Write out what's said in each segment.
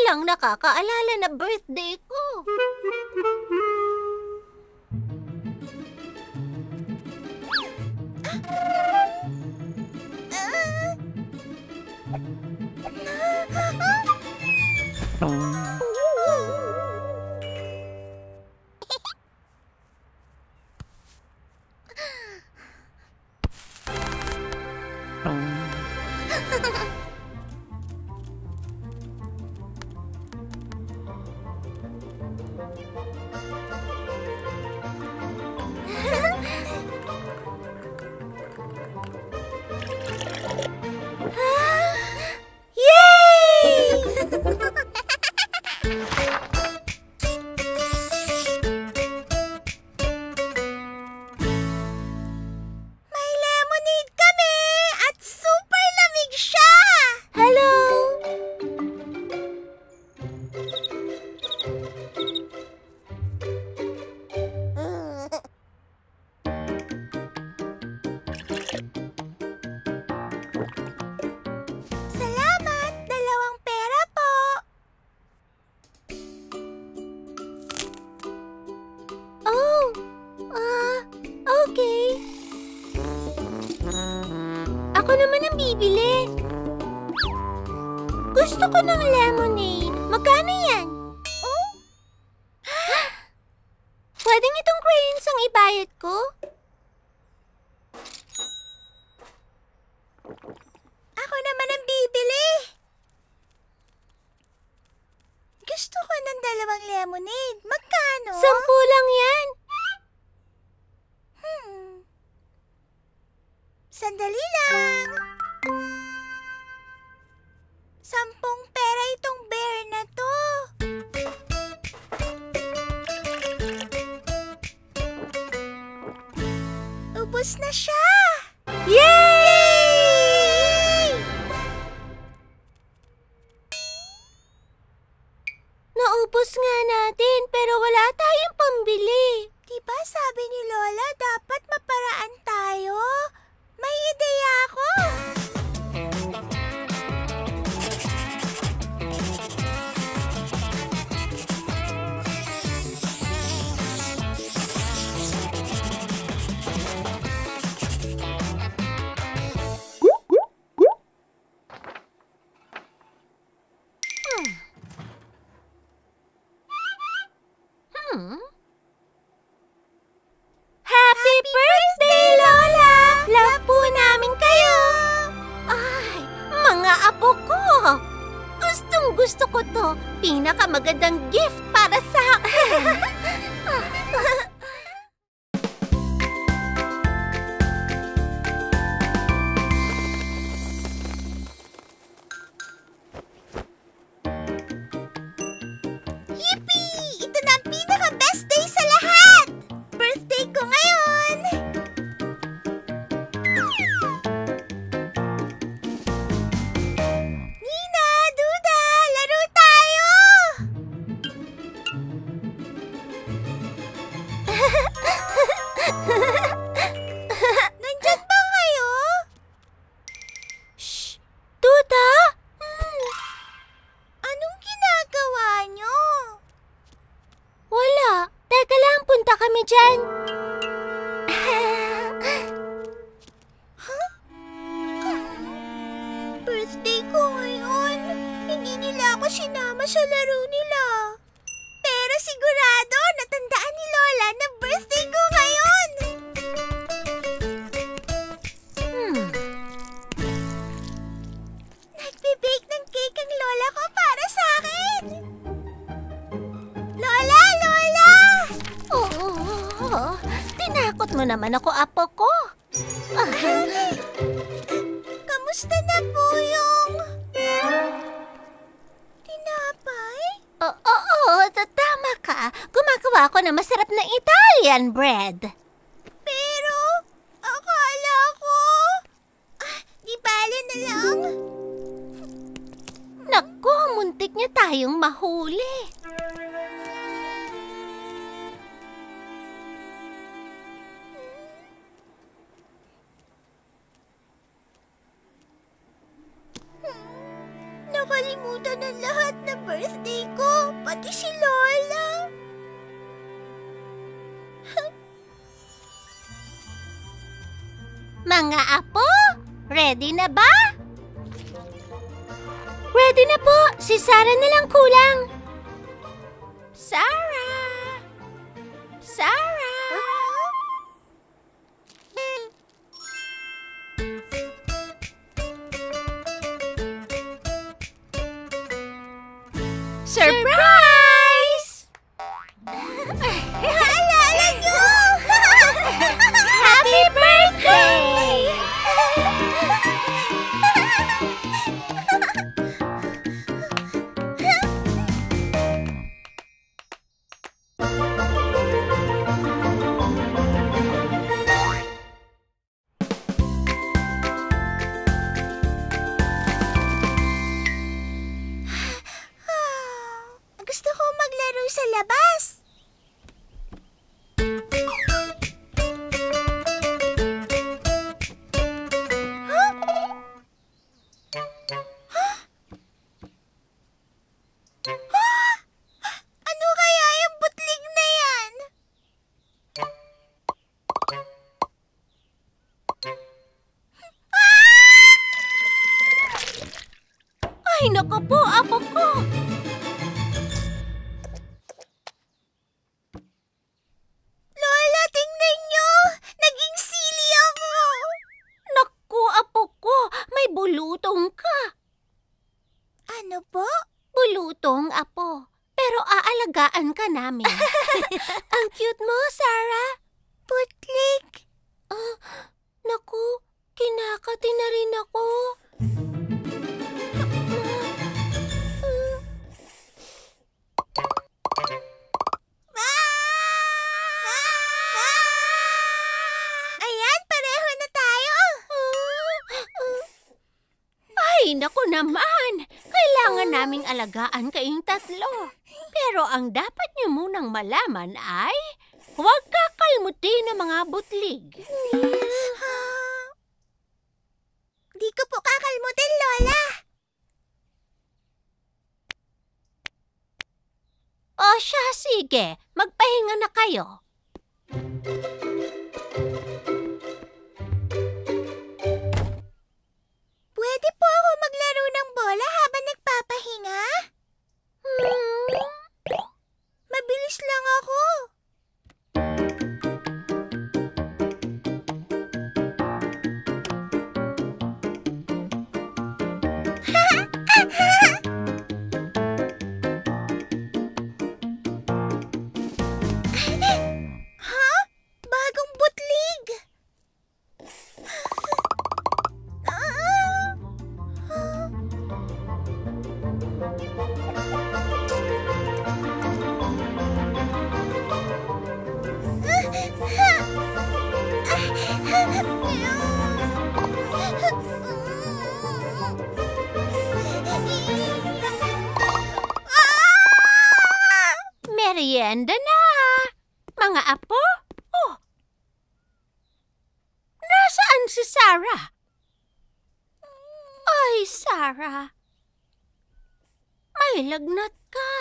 walang nakakaalala na birthday ko. Ako naman ang bibili. Gusto ko ng lemonade. Magkano yan? Oh? Pwedeng itong crayons ang ibayad ko? Ako naman ang bibili. Gusto ko ng 2 lemonade. Magkano? 10 lang yan. Sandali lang. 10 pera itong bear na to. Ubus na siya. Yay! Naubos nga natin pero wala tayong pambili. Diba sabi ni Lola dapat maparaan tayo? May ideya ako! Happy birthday, Lola! Love po namin kayo! Ay, mga apo ko! Gustong-gusto ko to. Pinakamagandang gift para sa akin. Yippee! Ito na ang pinaka-best day sa lahat! Birthday ko ngayon! Nina! Duda! Laro tayo! Nandyan ba kayo? Shh! Duda! Anong ginagawa nyo? Wala. Teka lang, punta kami dyan. Birthday ko ngayon. Hindi nila ako sinama sa laro nila. Pero sigurado, natandaan ni Lola na birthday ko ngayon. Nagbe-bake ng cake ang Lola ko para sa akin. Lola! Lola! Oo. Tinakot mo naman ako, apo ko. Kamusta na po yung tinapay? Oo, tama ka. Gumagawa ako ng masarap na Italian bread. Pero, akala ko... di bale na lang. Naku, muntik niya tayong mahuli. Nakalimutan ng lahat na birthday Pati si Lola. Mga apo, ready na ba? Ready na po. Si Sarah na lang kulang. Sarah! Sarah! Surprise! Alala nyo! Happy birthday! Gusto ko maglaro sa labas. Ano kaya yung butlig na yan? Ay, naku po, apo ko. Lola, tingnan niyo! Naging silly ako! Naku, apo ko! May bulutong ka! Ano po? Bulutong, apo. Pero aalagaan ka namin. Ang cute mo, Sarah. Putlik. Naku, kinakati na rin ako. Ayan, pareho na tayo. Ay, naku naman. Kailangan naming alagaan kayong tatlo. Pero ang dapat niyo munang malaman ay huwag kakalmutin ng mga butlig. Di ko po kakalmutin, Lola. O siya, sige. Magpahinga na kayo. Pwede po ako maglaro ng bola habang nagpapahinga? Mabilis lang ako. Ha? Bagong butlig. Merienda na! Mga apo? Oh! Nasaan si Sarah? Ay, Sarah. May lagnat ka.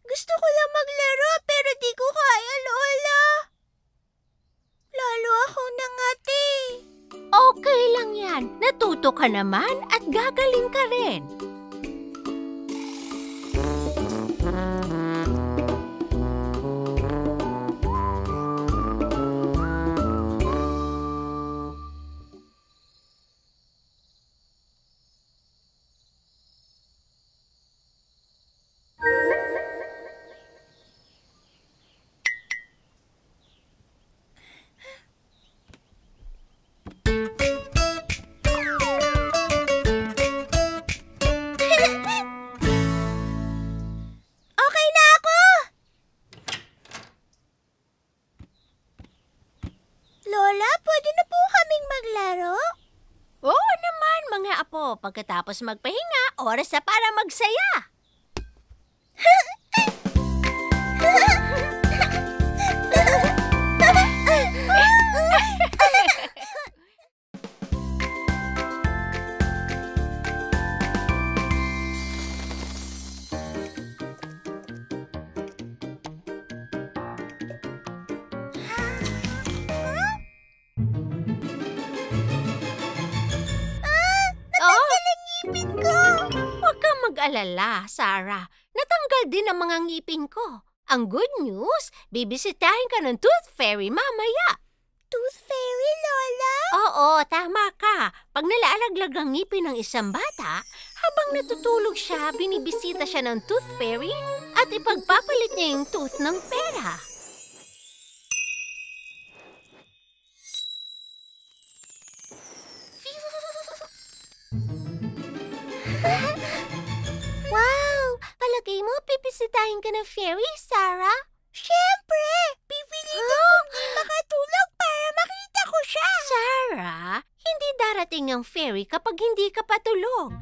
Gusto ko lang maglaro pero di ko kaya, Lola. Lalo akong nangati. Okay lang yan. Natuto ka naman at gagaling ka rin. Pagkatapos magpahinga, oras na para magsaya. mag-alala, Sarah. Natanggal din ang mga ngipin ko. Ang good news, bibisitahin ka ng Tooth Fairy mamaya. Tooth Fairy, Lola? Oo, tama ka. Pag nalaalaglag ang ngipin ng isang bata, habang natutulog siya, binibisita siya ng Tooth Fairy at ipagpapalit niya yung tooth ng pera. Wow! Palagay mo, pipisitahin ka ng fairy, Sarah? Siyempre! Pipilitin kong di makatulog para makita ko siya! Sarah, hindi darating ang fairy kapag hindi ka patulog.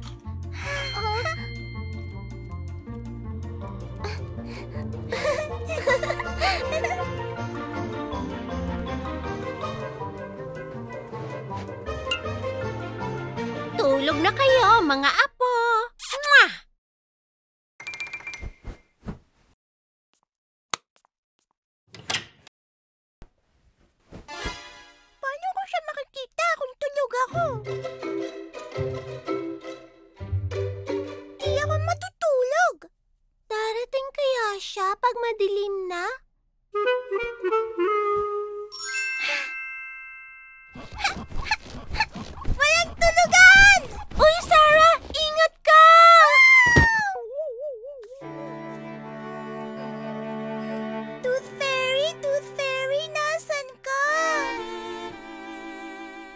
Tulog na kayo, mga apo! Mwah! Paano ko siya makikita kung tulog ako? Di ako matutulog. Darating kaya siya pag madilim na? Walang tulugan! Uy, Sarah! Ingat ka! Tooth Fairy, nasan ka?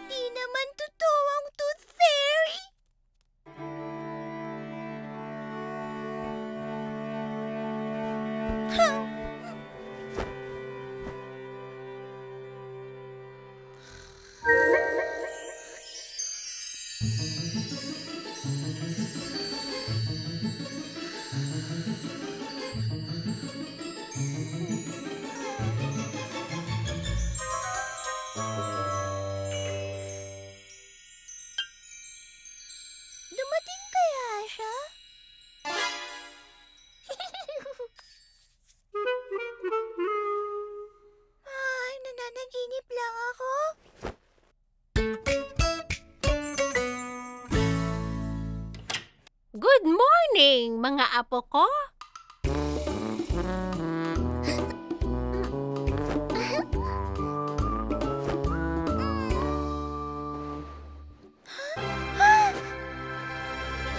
Di naman totoo ang Tooth Fairy. Dumating kaya siya? Ay, nananaginip lang ako. Good morning, mga apo ko!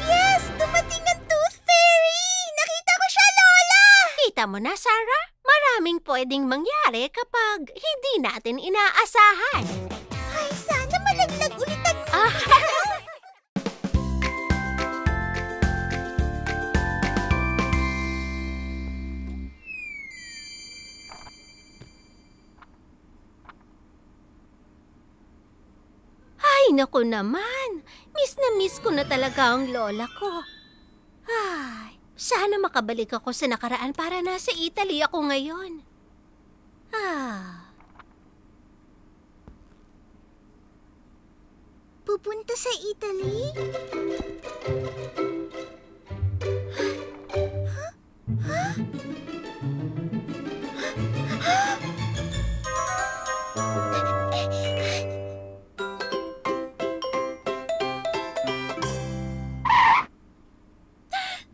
Yes! Dumating ang Tooth Fairy! Nakita ko siya, Lola! Kita mo na, Sarah? Maraming pwedeng mangyari kapag hindi natin inaasahan. Ay, sana malaglag ulit ang Ay, naku naman. Miss na miss ko na talaga ang lola ko. Ay, sana makabalik ako sa nakaraan para nasa Italy ako ngayon. Pupunta sa Italy?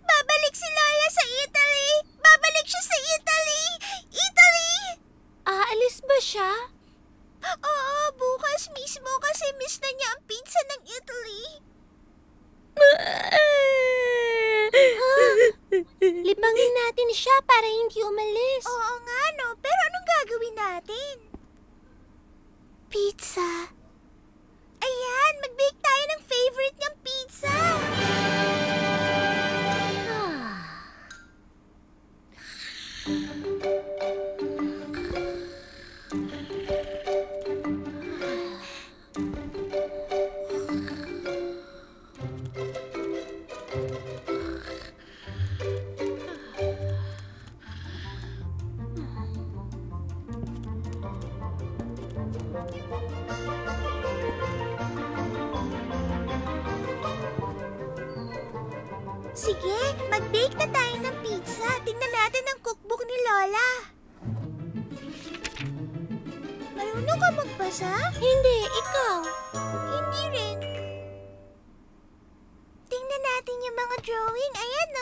Babalik si Lola sa Italy! Babalik siya sa Italy! Italy! Aalis ba siya? Oo, bukas mismo kasi miss na niya ang pizza ng Italy. Libangin natin siya para hindi umalis. Oo nga, no? Pero anong gagawin natin? Pizza. Ayan, mag-bake tayo ng favorite niyang pizza. Sige, mag-bake na tayo ng pizza. Tingnan natin ang cookbook ni Lola. Marunong ka magbasa? Hindi, ikaw. Hindi rin. Tingnan natin yung mga drawing. Ayan, no?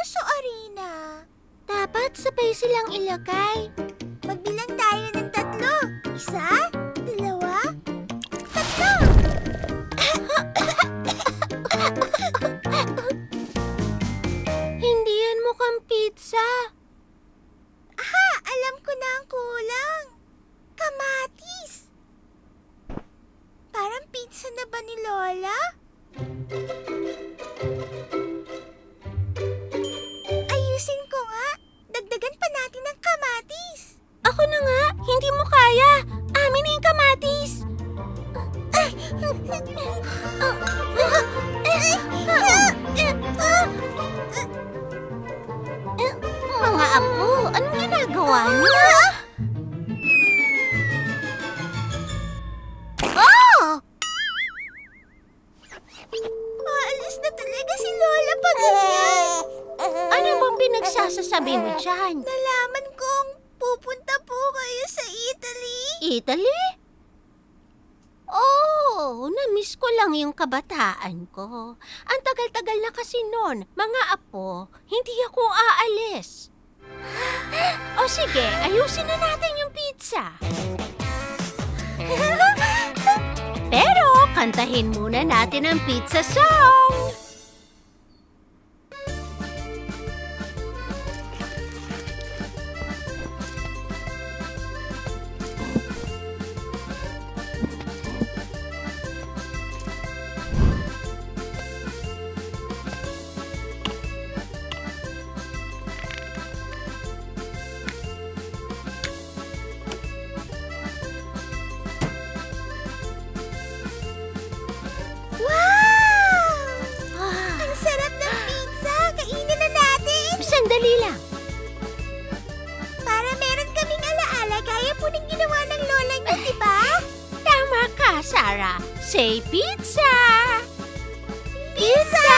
dito sa arena? Dapat sabay silang ilagay. Magbilang tayo ng 3. 1, 2, 3. Hindi yan mukhang pizza. Aha! Alam ko na ang kulang. Kamatis. Parang pizza na ba ni Lola? Ayusin ko nga. Dagdagan pa natin ng kamatis. Ako na nga, hindi mo kaya. Amin na yung kamatis. Mga apo, anong ginagawa niyo? Oh! Aalis na talaga si Lola pag ganyan. Ano bang pinagsasasabi mo dyan? Nalaman kong pupunta po kayo sa Italy. Italy? Oh, na-miss ko lang yung kabataan ko. Ang tagal-tagal na kasi noon, mga apo, hindi ako aalis. O sige, ayusin na natin yung pizza. Pero, kantahin muna natin ang pizza song. Sandali lang. Para meron kaming alaala, gaya po ng ginawa ng lola niyo, di ba? Tama ka, Sarah. Say pizza! Pizza!